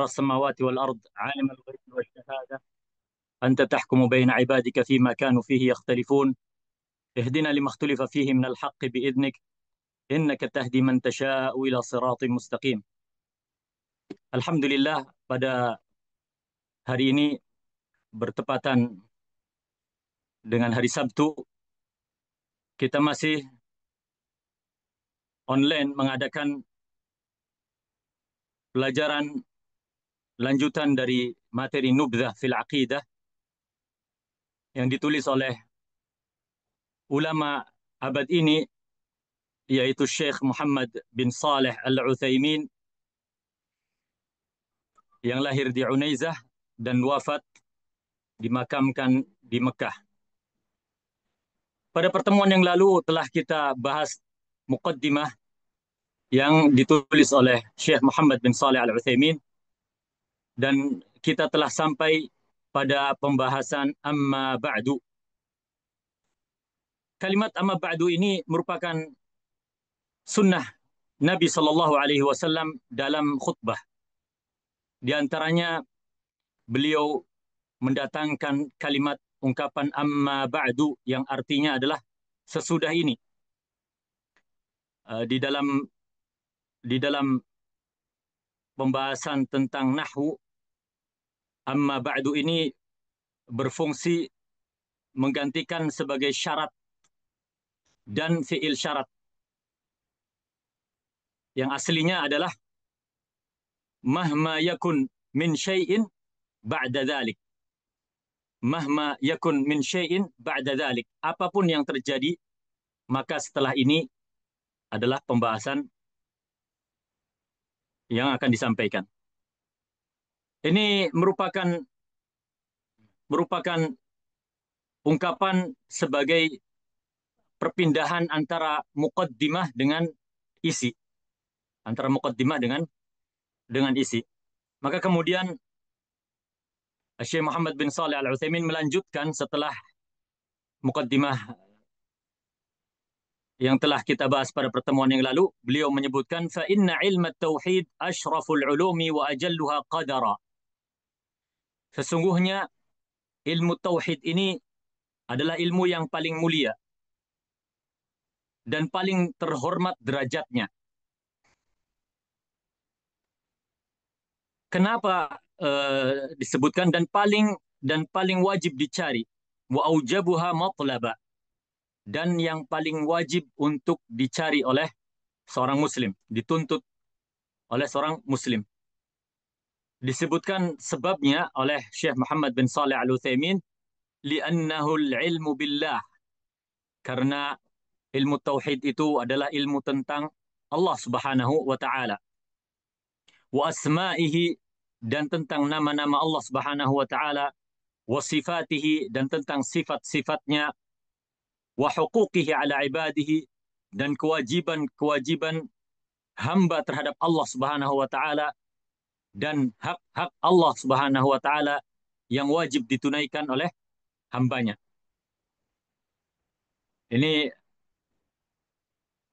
السماوات والأرض عالم الغيب والشهادة أنت تحكم بين عبادك فيما كانوا فيه يختلفون اهدنا لما اختلف فيه من الحق بإذنك إنك تهدي من تشاء إلى صراط مستقيم. Alhamdulillah, pada hari ini bertepatan dengan hari Sabtu, kita masih online mengadakan pelajaran lanjutan dari materi Nubdhah fil Aqidah yang ditulis oleh ulama abad ini, yaitu Syekh Muhammad bin Saleh Al-Utsaimin yang lahir di Unaizah dan wafat dimakamkan di Mekah. Pada pertemuan yang lalu telah kita bahas muqaddimah yang ditulis oleh Syekh Muhammad bin Saleh Al-Utsaimin dan kita telah sampai pada pembahasan amma ba'du. Kalimat amma ba'du ini merupakan sunnah Nabi Shallallahu Alaihi Wasallam dalam khutbah. Di antaranya beliau mendatangkan kalimat ungkapan amma ba'du yang artinya adalah sesudah ini. Di dalam pembahasan tentang nahwu, amma ba'du ini berfungsi menggantikan sebagai syarat dan fiil syarat yang aslinya adalah mahma yakun min syai'in ba'da dhalik. Mahma yakun min syai'in ba'da dhalik. Apapun yang terjadi, maka setelah ini adalah pembahasan yang akan disampaikan. Ini merupakan ungkapan sebagai perpindahan antara muqaddimah dengan isi. Antara muqaddimah dengan isi. Maka kemudian Syekh Muhammad bin Saleh Al-Utsaimin melanjutkan setelah muqaddimah yang telah kita bahas pada pertemuan yang lalu. Beliau menyebutkan fa inna ilma tauhid asyraful ulumi wa ajalluha qadara. Sesungguhnya ilmu tauhid ini adalah ilmu yang paling mulia dan paling terhormat derajatnya. Kenapa disebutkan dan paling wajib dicari? Wa aujabuha matlaba, dan yang paling wajib untuk dicari oleh seorang muslim, dituntut oleh seorang muslim. Disebutkan sebabnya oleh Syekh Muhammad bin Saleh Al-Utsaimin, li'annahu al-ilmu billah, karena ilmu tauhid itu adalah ilmu tentang Allah Subhanahu wa taala, wa asma'ihi, dan tentang nama-nama Allah Subhanahu wa taala, wa sifatihi, dan tentang sifat-sifatnya, wa huquqihi ala ibadihi, dan kewajiban-kewajiban hamba terhadap Allah Subhanahu wa taala, dan hak-hak Allah Subhanahu wa taala yang wajib ditunaikan oleh hambanya. Ini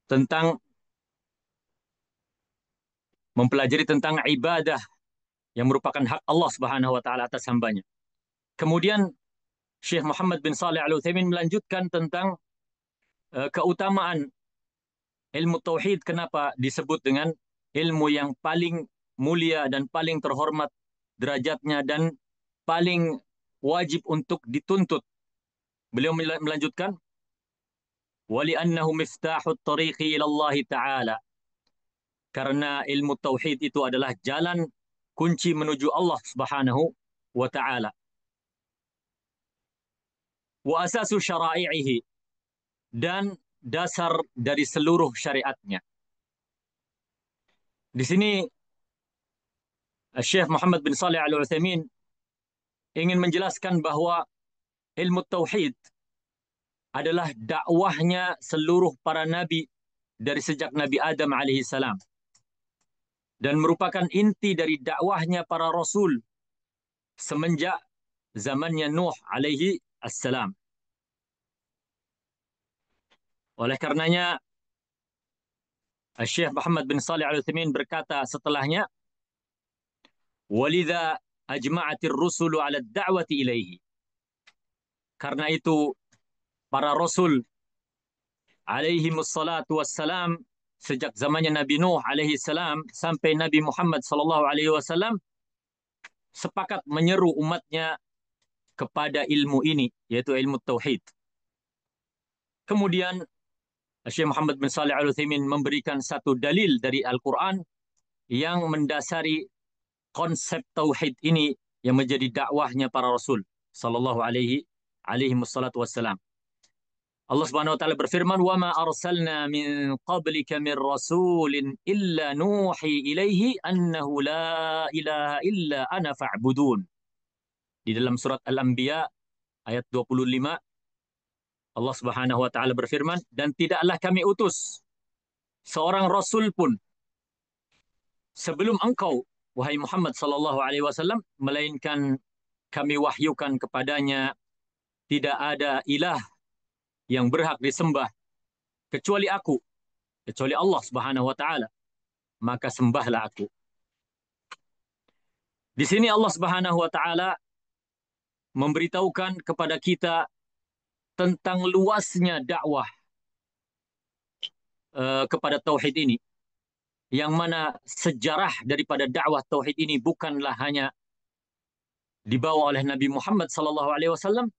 tentang mempelajari tentang ibadah yang merupakan hak Allah Subhanahu wa taala atas hambanya. Kemudian Syekh Muhammad bin Saleh Al-Utsaimin melanjutkan tentang keutamaan ilmu tauhid, kenapa disebut dengan ilmu yang paling mulia dan paling terhormat derajatnya dan paling wajib untuk dituntut. Beliau melanjutkan, wali annahu miftahut tariqi ila Allah taala, karena ilmu tauhid itu adalah jalan kunci menuju Allah Subhanahu wa taala. Wa asasu syara'ihi, dan dasar dari seluruh syariatnya. Di sini Syekh Muhammad bin Saleh Al-Utsaimin ingin menjelaskan bahwa ilmu tauhid adalah dakwahnya seluruh para nabi dari sejak Nabi Adam alaihi salam, dan merupakan inti dari dakwahnya para rasul semenjak zamannya Nuh alaihi assalam. Oleh karenanya Syekh Muhammad bin Saleh Al-Utsaimin berkata setelahnya, Walidha ajma'atir rusulu 'ala ad-da'wati ilaihi. Karena itu para rasul alaihi wassalatu wassalam sejak zamannya Nabi Nuh alaihi salam sampai Nabi Muhammad sallallahu alaihi wasallam sepakat menyeru umatnya kepada ilmu ini, yaitu ilmu tauhid. Kemudian Syekh Muhammad bin Shalih Al-Utsaimin memberikan satu dalil dari Al-Quran yang mendasari konsep tauhid ini yang menjadi dakwahnya para rasul sallallahu alaihi wassalatu wassalam. Allah Subhanahu wa taala berfirman, "Wa ma arsalna min qablika min rasulin illa nuhi ilaihi annahu la ilaha illa ana fa'budun." Di dalam surat Al-Anbiya ayat 25, Allah Subhanahu wa taala berfirman, "Dan tidaklah kami utus seorang rasul pun sebelum engkau, wahai Muhammad sallallahu alaihi wasallam, melainkan kami wahyukan kepadanya tidak ada ilah yang berhak disembah kecuali aku, kecuali Allah Subhanahu wa taala. Maka sembahlah aku." Di sini Allah Subhanahu wa taala memberitahukan kepada kita tentang luasnya dakwah kepada tauhid ini, yang mana sejarah daripada dakwah tauhid ini bukanlah hanya dibawa oleh Nabi Muhammad sallallahu alaihi wasallam,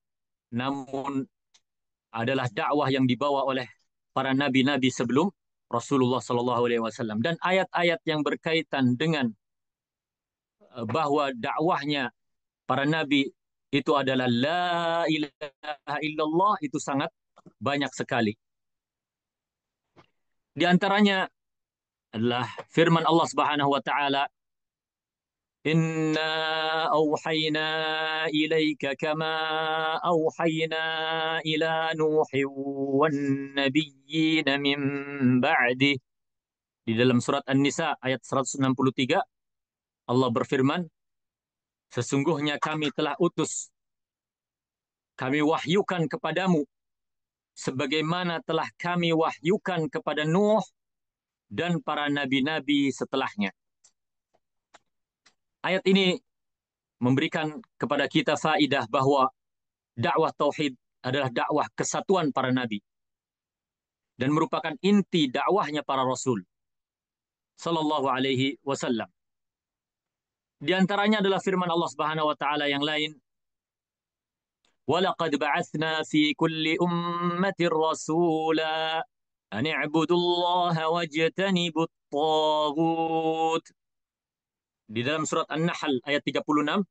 namun adalah dakwah yang dibawa oleh para nabi-nabi sebelum Rasulullah sallallahu alaihi wasallam, dan ayat-ayat yang berkaitan dengan bahwa dakwahnya para nabi itu adalah la ilaha illallah itu sangat banyak sekali. Di antaranya adalah firman Allah Subhanahu wa taala, "Inna auhayna ilaika kama auhayna ila Nuhin wan nabiyyin min ba'di." Di dalam surat An-Nisa ayat 163, Allah berfirman, "Sesungguhnya kami telah utus, kami wahyukan kepadamu sebagaimana telah kami wahyukan kepada Nuh dan para nabi-nabi setelahnya." Ayat ini memberikan kepada kita faidah bahwa dakwah tauhid adalah dakwah kesatuan para nabi dan merupakan inti dakwahnya para rasul sallallahu alaihi wasallam. Di antaranya adalah firman Allah Subhanahu wa taala yang lain, "Walaqad ba'atsna fi kulli ummatin rasula an i'budullaha wajtanibut taghut." Di dalam surat An-Nahl ayat 36,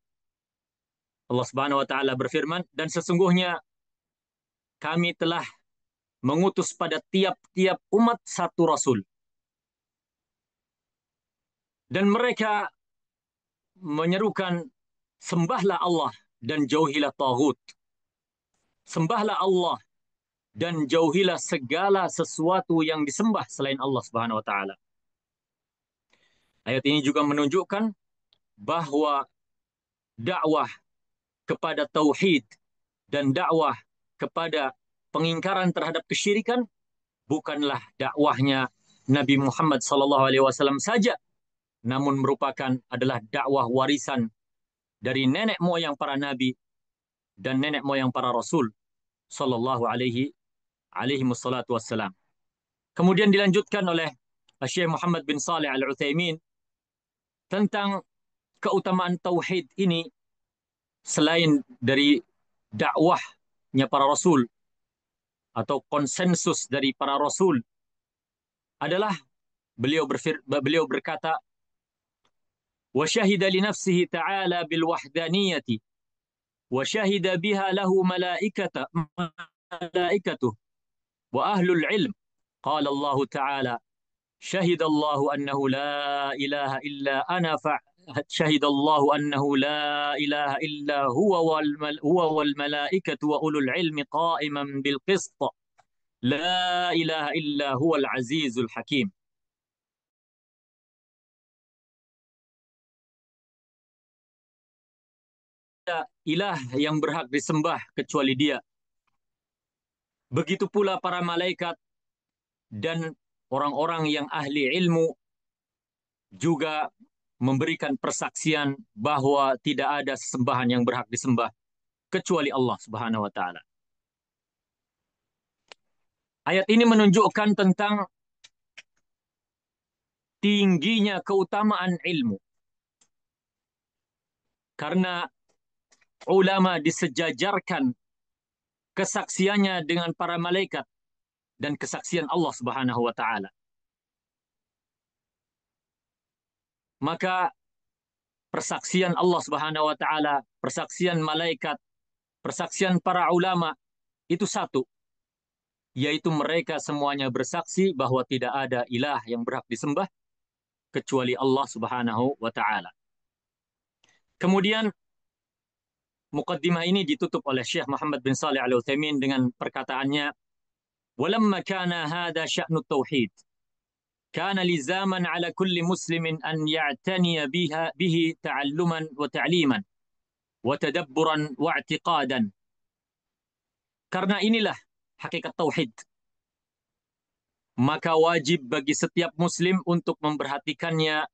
Allah Subhanahu wa taala berfirman, "Dan sesungguhnya kami telah mengutus pada tiap-tiap umat satu rasul, dan mereka menyerukan sembahlah Allah dan jauhilah taghut." Sembahlah Allah dan jauhilah segala sesuatu yang disembah selain Allah Subhanahu wa taala. Ayat ini juga menunjukkan bahwa dakwah kepada tauhid dan dakwah kepada pengingkaran terhadap kesyirikan bukanlah dakwahnya Nabi Muhammad SAW saja, namun merupakan adalah dakwah warisan dari nenek moyang para nabi dan nenek moyang para rasul sallallahu alaihi wassalam. Kemudian dilanjutkan oleh Syekh Muhammad bin Shalih Al-Utsaimin tentang keutamaan tauhid ini selain dari dakwahnya para rasul atau konsensus dari para rasul adalah beliau berkata, "Wa syahida li nafsihi ta'ala bil wahdaniyati wa syahida biha lahu malaikatuh wa ahlul ilm. Qala Allah Ta'ala, شهد الله أنه لا إله إلا أنا شهد الله أنه لا إله إلا هو والملائكة وأولو العلم قائما بالقسط لا إله إلا هو العزيز الحكيم." Ilah yang berhak disembah kecuali Dia. Begitu pula para malaikat dan orang-orang yang ahli ilmu juga memberikan persaksian bahwa tidak ada sesembahan yang berhak disembah kecuali Allah Subhanahu wa taala. Ayat ini menunjukkan tentang tingginya keutamaan ilmu. Karena ulama disejajarkan kesaksiannya dengan para malaikat dan kesaksian Allah Subhanahu wa taala. Maka persaksian Allah Subhanahu wa taala, persaksian malaikat, persaksian para ulama itu satu, yaitu mereka semuanya bersaksi bahwa tidak ada ilah yang berhak disembah kecuali Allah Subhanahu wa taala. Kemudian muqaddimah ini ditutup oleh Syekh Muhammad bin Shalih Al-Utsaimin dengan perkataannya, "Walamma kana hadha sya'nu tauhid, kana lizaman 'ala kulli muslimin an ya'taniya bihi ta'alluman wa ta'liman wa tadabburan wa i'tiqadan." Karena inilah hakikat tauhid, maka wajib bagi setiap muslim untuk memperhatikannya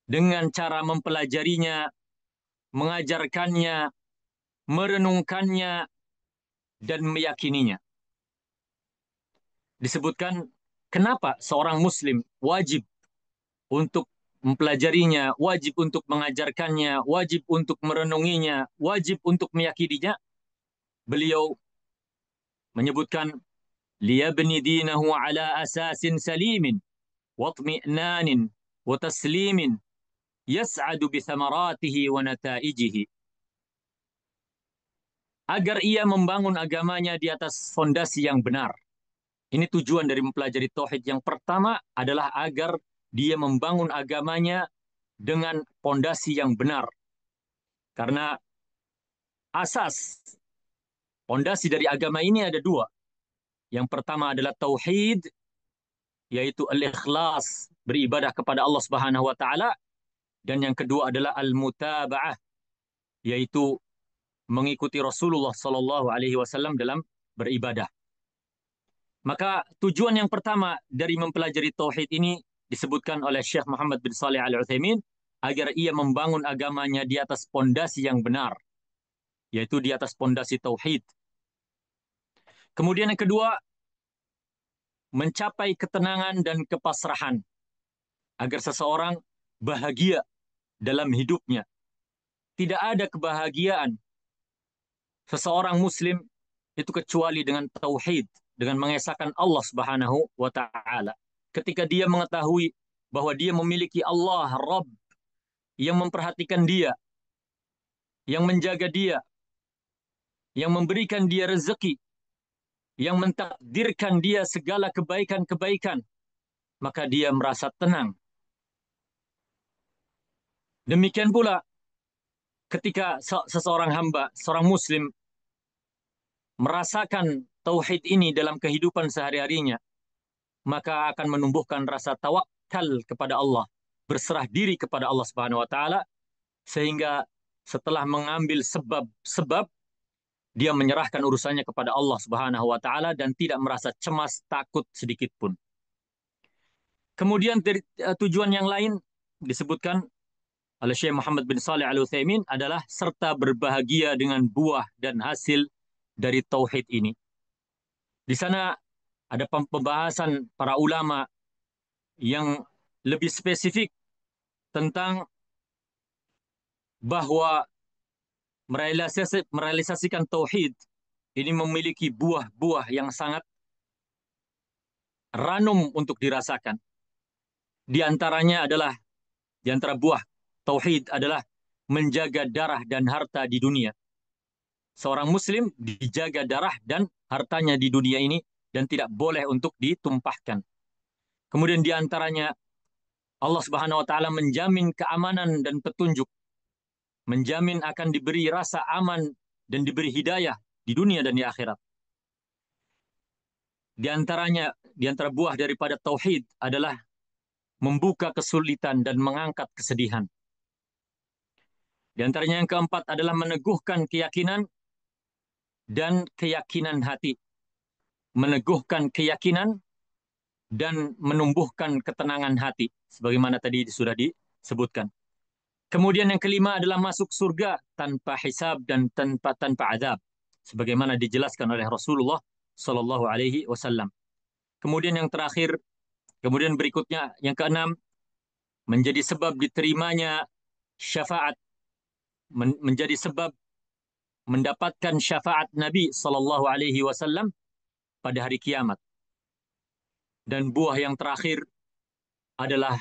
dengan cara mempelajarinya, mengajarkannya, merenungkannya, dan meyakininya. Disebutkan kenapa seorang muslim wajib untuk mempelajarinya, wajib untuk mengajarkannya, wajib untuk merenunginya, wajib untuk meyakininya. Beliau menyebutkan, liyabni dinahu ala asasin salimin watmi'nanin wa taslimin yas'adu bi thamaratihi wa nataijihi. Agar ia membangun agamanya di atas fondasi yang benar. Ini tujuan dari mempelajari tauhid. Yang pertama adalah agar dia membangun agamanya dengan fondasi yang benar. Karena asas fondasi dari agama ini ada dua. Yang pertama adalah tauhid, yaitu al-ikhlas, beribadah kepada Allah Subhanahu wa taala, dan yang kedua adalah al-mutaba'ah, yaitu mengikuti Rasulullah Sallallahu Alaihi Wasallam dalam beribadah. Maka tujuan yang pertama dari mempelajari tauhid ini disebutkan oleh Syekh Muhammad bin Shalih Al-Utsaimin agar ia membangun agamanya di atas pondasi yang benar, yaitu di atas pondasi tauhid. Kemudian yang kedua, mencapai ketenangan dan kepasrahan agar seseorang bahagia dalam hidupnya. Tidak ada kebahagiaan seseorang muslim itu kecuali dengan tauhid, dengan mengesahkan Allah Subhanahu wa taala. Ketika dia mengetahui bahwa dia memiliki Allah Rabb yang memperhatikan dia, yang menjaga dia, yang memberikan dia rezeki, yang mentakdirkan dia segala kebaikan-kebaikan, maka dia merasa tenang. Demikian pula ketika seseorang hamba, seorang muslim merasakan tauhid ini dalam kehidupan sehari-harinya, maka akan menumbuhkan rasa tawakal kepada Allah, berserah diri kepada Allah Subhanahu wa taala, sehingga setelah mengambil sebab-sebab dia menyerahkan urusannya kepada Allah Subhanahu wa taala dan tidak merasa cemas, takut sedikit pun. Kemudian dari tujuan yang lain disebutkan oleh Syekh Muhammad bin Shalih Al-Utsaimin adalah serta berbahagia dengan buah dan hasil dari tauhid ini. Di sana ada pembahasan para ulama yang lebih spesifik tentang bahwa merealisasikan tauhid ini memiliki buah-buah yang sangat ranum untuk dirasakan. Di antaranya adalah, di antara buah tauhid adalah menjaga darah dan harta di dunia. Seorang muslim dijaga darah dan hartanya di dunia ini dan tidak boleh untuk ditumpahkan. Kemudian di antaranya Allah Subhanahu wa taala menjamin keamanan dan petunjuk, menjamin akan diberi rasa aman dan diberi hidayah di dunia dan di akhirat. Di antaranya, di antara buah daripada tauhid adalah membuka kesulitan dan mengangkat kesedihan. Di antaranya yang keempat adalah meneguhkan keyakinan dan keyakinan hati. Meneguhkan keyakinan dan menumbuhkan ketenangan hati. Sebagaimana tadi sudah sebutkan. Kemudian yang kelima adalah masuk surga tanpa hisab dan tanpa azab, sebagaimana dijelaskan oleh Rasulullah Shallallahu Alaihi Wasallam. Kemudian yang terakhir, kemudian berikutnya yang keenam, menjadi sebab diterimanya syafaat, menjadi sebab mendapatkan syafaat Nabi Shallallahu Alaihi Wasallam pada hari kiamat. Dan buah yang terakhir adalah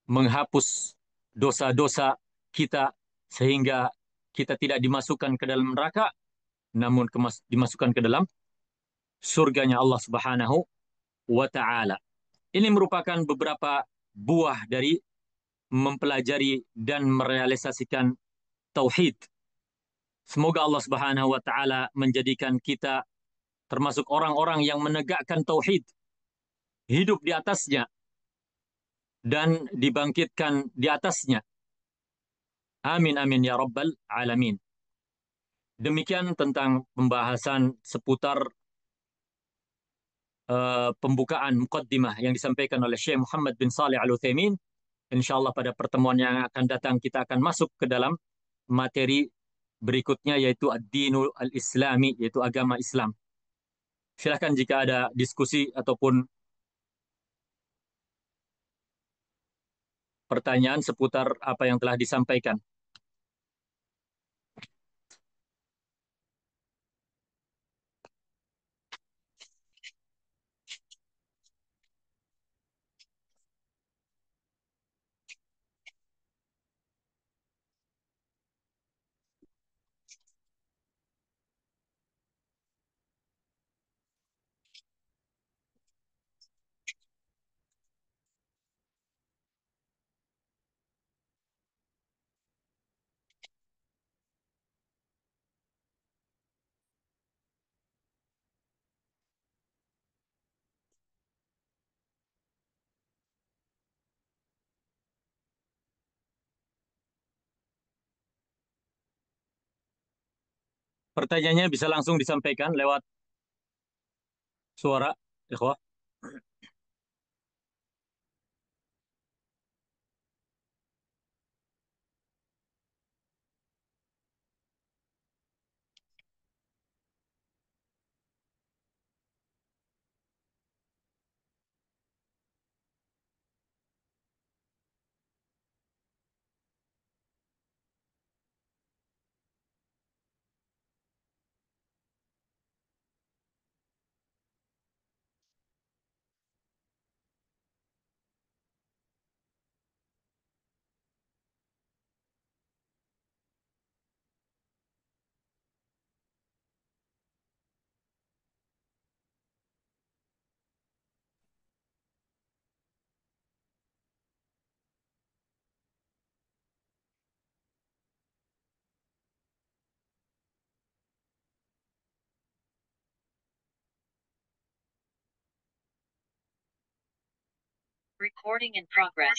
menghapus dosa-dosa kita sehingga kita tidak dimasukkan ke dalam neraka, namun dimasukkan ke dalam surganya Allah Subhanahu wa taala. Ini merupakan beberapa buah dari mempelajari dan merealisasikan tauhid. Semoga Allah Subhanahu wa taala menjadikan kita termasuk orang-orang yang menegakkan tauhid, hidup di atasnya dan dibangkitkan di atasnya. Amin amin ya rabbal alamin. Demikian tentang pembahasan seputar pembukaan mukaddimah yang disampaikan oleh Syekh Muhammad bin Saleh Al-Utsaimin. Insyaallah pada pertemuan yang akan datang kita akan masuk ke dalam materi berikutnya, yaitu ad-dinul al-islami, yaitu agama Islam. Silakan jika ada diskusi ataupun pertanyaan seputar apa yang telah disampaikan. Pertanyaannya bisa langsung disampaikan lewat suara, ikhwah. Recording in progress.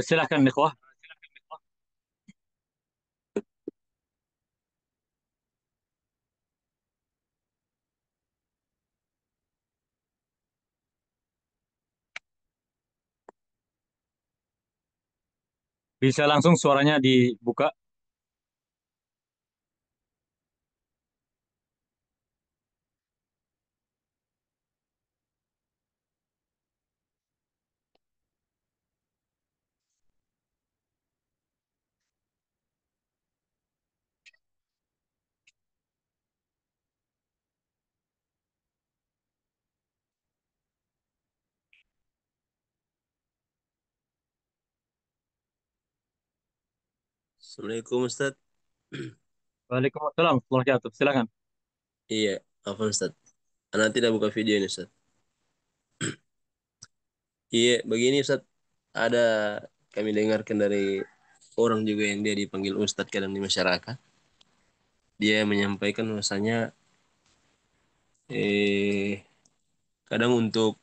Silakan ikhwah. Bisa langsung suaranya dibuka. Assalamualaikum Ustaz. Waalaikumsalam warahmatullahi wabarakatuh. Silakan. Iya, apa Ustaz? Anak tidak buka video ini Ustaz. Iya, begini Ustaz. Ada kami dengarkan dari orang juga yang dia dipanggil Ustadz kadang di masyarakat. Dia menyampaikan bahwasanya eh kadang untuk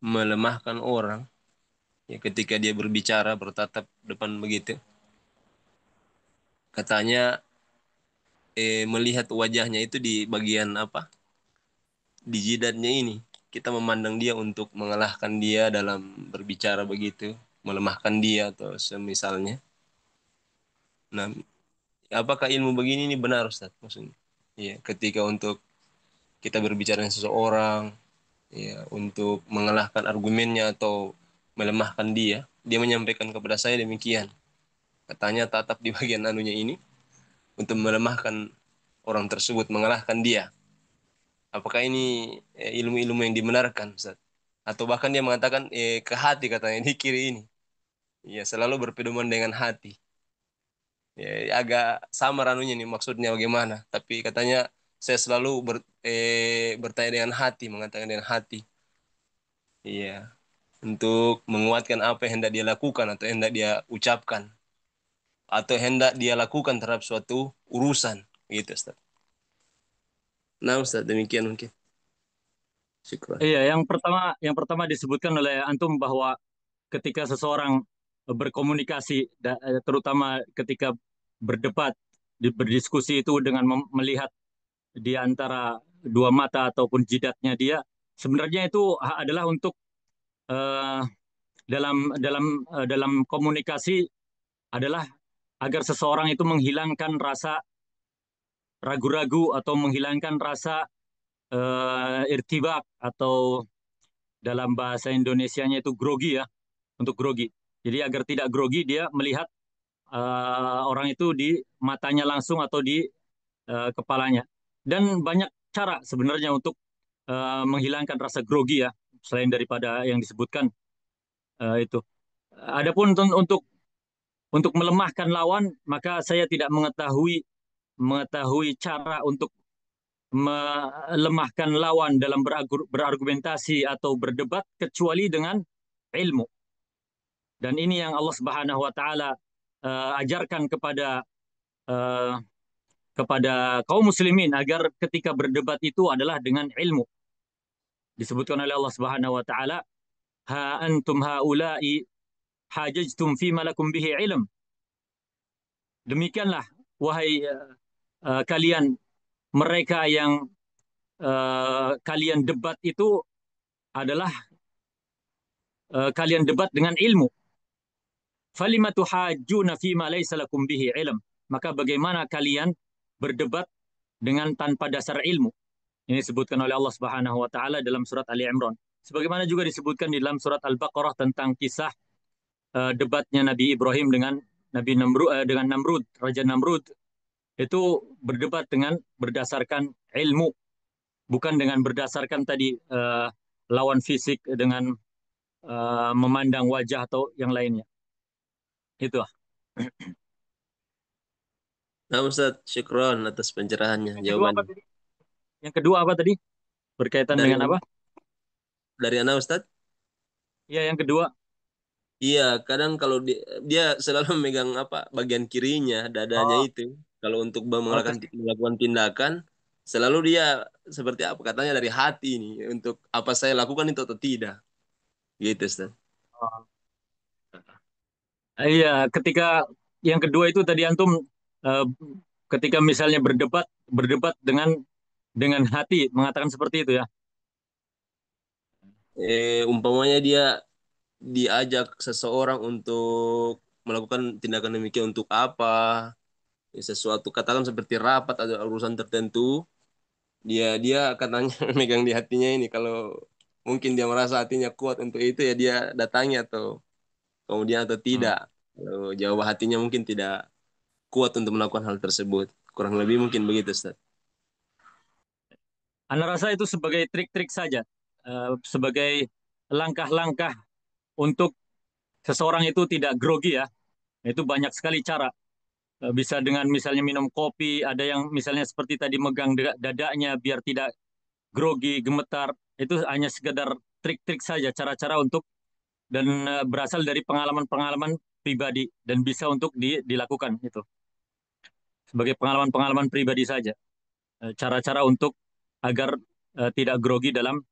melemahkan orang ya ketika dia berbicara bertatap depan begitu, katanya melihat wajahnya itu di bagian apa? Di jidatnya ini. Kita memandang dia untuk mengalahkan dia dalam berbicara begitu, melemahkan dia atau semisalnya. Nah, apakah ilmu begini ini benar Ustaz maksudnya? Iya, ketika untuk kita berbicara dengan seseorang, ya, untuk mengalahkan argumennya atau melemahkan dia, dia menyampaikan kepada saya demikian. Katanya tatap di bagian anunya ini untuk melemahkan orang tersebut, mengalahkan dia. Apakah ini ilmu-ilmu yang dibenarkan, Ustaz? Atau bahkan dia mengatakan ke hati katanya di kiri ini. Ya, selalu berpedoman dengan hati. Ya, agak samar anunya nih maksudnya bagaimana. Tapi katanya saya selalu bertanya dengan hati, mengatakan dengan hati. Iya, untuk menguatkan apa yang hendak dia lakukan atau hendak dia ucapkan atau hendak dia lakukan terhadap suatu urusan gitu Ustaz. Nah Ustaz demikian mungkin. Syukran. Iya, yang pertama disebutkan oleh antum bahwa ketika seseorang berkomunikasi, terutama ketika berdebat, berdiskusi itu dengan melihat di antara dua mata ataupun jidatnya dia, sebenarnya itu adalah untuk eh, dalam komunikasi adalah agar seseorang itu menghilangkan rasa ragu-ragu atau menghilangkan rasa irtibak atau dalam bahasa Indonesianya itu grogi ya, untuk grogi. Jadi agar tidak grogi dia melihat orang itu di matanya langsung atau di kepalanya. Dan banyak cara sebenarnya untuk menghilangkan rasa grogi ya, selain daripada yang disebutkan itu. Adapun untuk melemahkan lawan, maka saya tidak mengetahui cara untuk melemahkan lawan dalam berargumentasi atau berdebat kecuali dengan ilmu. Dan ini yang Allah Subhanahu wa taala ajarkan uh, kepada kaum muslimin agar ketika berdebat itu adalah dengan ilmu. Disebutkan oleh Allah Subhanahu wa taala, "Ha antum haula'i hajajtum fi malakum bihi ilm." Demikianlah wahai kalian mereka yang kalian debat itu adalah kalian debat dengan ilmu. Falima tuhajjuna fima laysa lakum bihi ilm. Maka bagaimana kalian berdebat dengan tanpa dasar ilmu? Ini disebutkan oleh Allah Subhanahu wa taala dalam surat Ali Imran. Sebagaimana juga disebutkan di dalam surat Al-Baqarah tentang kisah debatnya Nabi Ibrahim dengan dengan Namrud, Raja Namrud. Itu berdebat dengan berdasarkan ilmu, bukan dengan berdasarkan tadi lawan fisik dengan memandang wajah atau yang lainnya. Itu. Nah Ustaz, syukron atas pencerahannya, Yang kedua apa jawabannya. tadi? Yang kedua apa tadi? Berkaitan Dari dengan apa? dari Anda Ustaz? Ya, yang kedua. Iya, kadang kalau dia selalu memegang apa bagian kirinya, dadanya Oh, itu. Kalau untuk oh, melakukan tindakan, selalu dia seperti apa katanya dari hati ini untuk apa saya lakukan itu atau tidak. Gitu, Ustaz. oh. Iya, ketika yang kedua itu tadi antum eh, ketika misalnya berdebat dengan hati mengatakan seperti itu ya. Umpamanya dia diajak seseorang untuk melakukan tindakan demikian untuk apa? Ya, sesuatu katakan seperti rapat atau urusan tertentu, dia katanya megang di hatinya ini kalau mungkin dia merasa hatinya kuat untuk itu ya dia datangi atau kemudian atau Hmm. tidak. Kalau jawab hatinya mungkin tidak kuat untuk melakukan hal tersebut. Kurang lebih mungkin begitu, Ustaz. Anda rasa itu sebagai trik-trik saja, sebagai langkah-langkah untuk seseorang itu tidak grogi ya. Itu banyak sekali cara. Bisa dengan misalnya minum kopi, ada yang misalnya seperti tadi megang dadanya biar tidak grogi, gemetar. Itu hanya sekedar trik-trik saja, cara-cara untuk dan berasal dari pengalaman-pengalaman pribadi dan bisa untuk dilakukan itu sebagai pengalaman-pengalaman pribadi saja. Cara-cara untuk agar tidak grogi dalam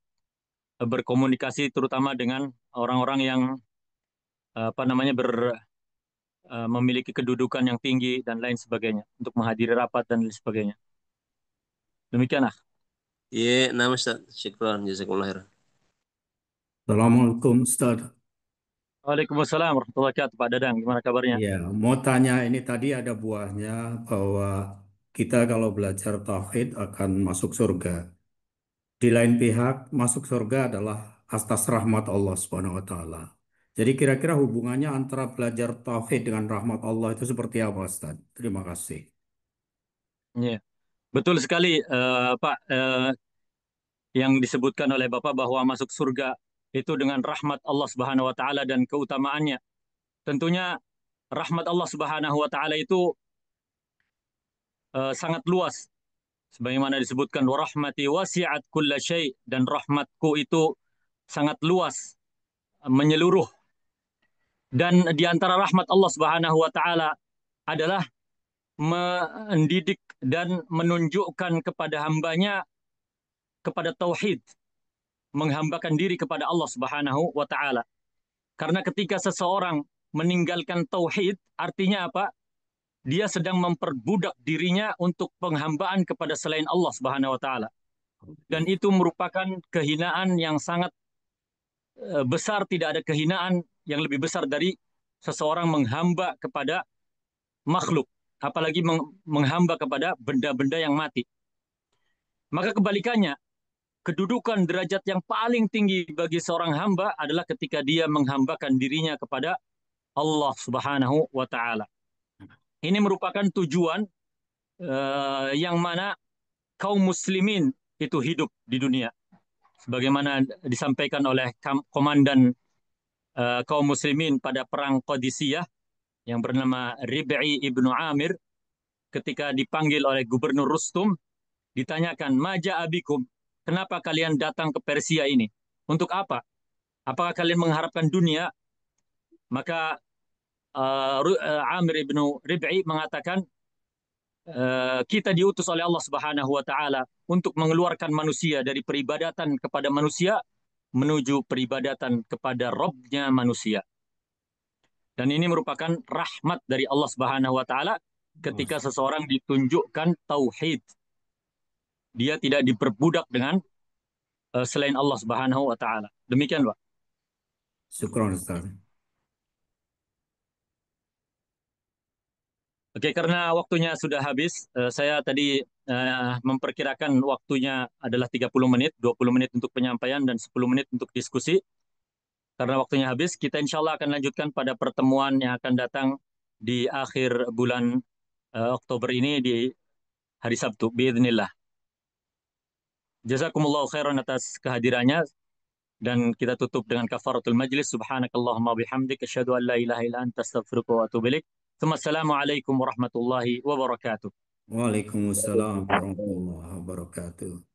berkomunikasi terutama dengan orang-orang yang apa namanya memiliki kedudukan yang tinggi dan lain sebagainya untuk menghadiri rapat dan lain sebagainya. Demikianlah. Iya, nama Ustaz. Syukran, jazakumullah khairan. Assalamualaikum Ustaz. Waalaikumsalam warahmatullahi wabarakatuh. Pak Dadang, gimana kabarnya? Ya, mau tanya ini tadi ada buahnya bahwa kita kalau belajar tauhid akan masuk surga. Di lain pihak, masuk surga adalah atas rahmat Allah Subhanahu wa taala. Jadi kira-kira hubungannya antara belajar tauhid dengan rahmat Allah itu seperti apa, Ustaz? Terima kasih. Iya. Betul sekali Pak, yang disebutkan oleh Bapak bahwa masuk surga itu dengan rahmat Allah Subhanahu wa taala dan keutamaannya. Tentunya rahmat Allah Subhanahu wa taala itu sangat luas sebagaimana disebutkan wa rahmati wasi'at kulla syai, dan rahmatku itu sangat luas, menyeluruh. Dan di antara rahmat Allah Subhanahu wa taala adalah mendidik dan menunjukkan kepada hambanya kepada tauhid, menghambakan diri kepada Allah Subhanahu wa taala. Karena ketika seseorang meninggalkan tauhid, artinya apa? Dia sedang memperbudak dirinya untuk penghambaan kepada selain Allah Subhanahu wa taala. Dan itu merupakan kehinaan yang sangat besar, tidak ada kehinaan yang lebih besar dari seseorang menghamba kepada makhluk, apalagi menghamba kepada benda-benda yang mati. Maka kebalikannya, kedudukan derajat yang paling tinggi bagi seorang hamba adalah ketika dia menghambakan dirinya kepada Allah Subhanahu wa taala. Ini merupakan tujuan yang mana kaum muslimin itu hidup di dunia. Sebagaimana disampaikan oleh komandan kaum muslimin pada perang Qadisiyah yang bernama Rib'i ibnu Amir, ketika dipanggil oleh Gubernur Rustum, ditanyakan, Maja abikum, kenapa kalian datang ke Persia ini? Untuk apa? Apakah kalian mengharapkan dunia? Maka Amir ibnu Rib'i mengatakan, kita diutus oleh Allah Subhanahu wa taala untuk mengeluarkan manusia dari peribadatan kepada manusia menuju peribadatan kepada Rabb-nya manusia. Dan ini merupakan rahmat dari Allah Subhanahu wa taala ketika seseorang ditunjukkan tauhid. Dia tidak diperbudak dengan selain Allah Subhanahu wa taala. Demikian, Pak. Syukron, Ustaz. Oke, karena waktunya sudah habis, saya tadi memperkirakan waktunya adalah 30 menit, 20 menit untuk penyampaian dan 10 menit untuk diskusi. Karena waktunya habis, kita insya Allah akan lanjutkan pada pertemuan yang akan datang di akhir bulan Oktober ini di hari Sabtu, biidznillah. Jazakumullahu khairan atas kehadirannya, dan kita tutup dengan kafaratul majlis. Subhanakallahumma bihamdik, asyhadu an la ilaha illa anta, astaghfiruka wa atubu ilaik. Assalamualaikum warahmatullahi wabarakatuh. Waalaikumsalam warahmatullahi wabarakatuh.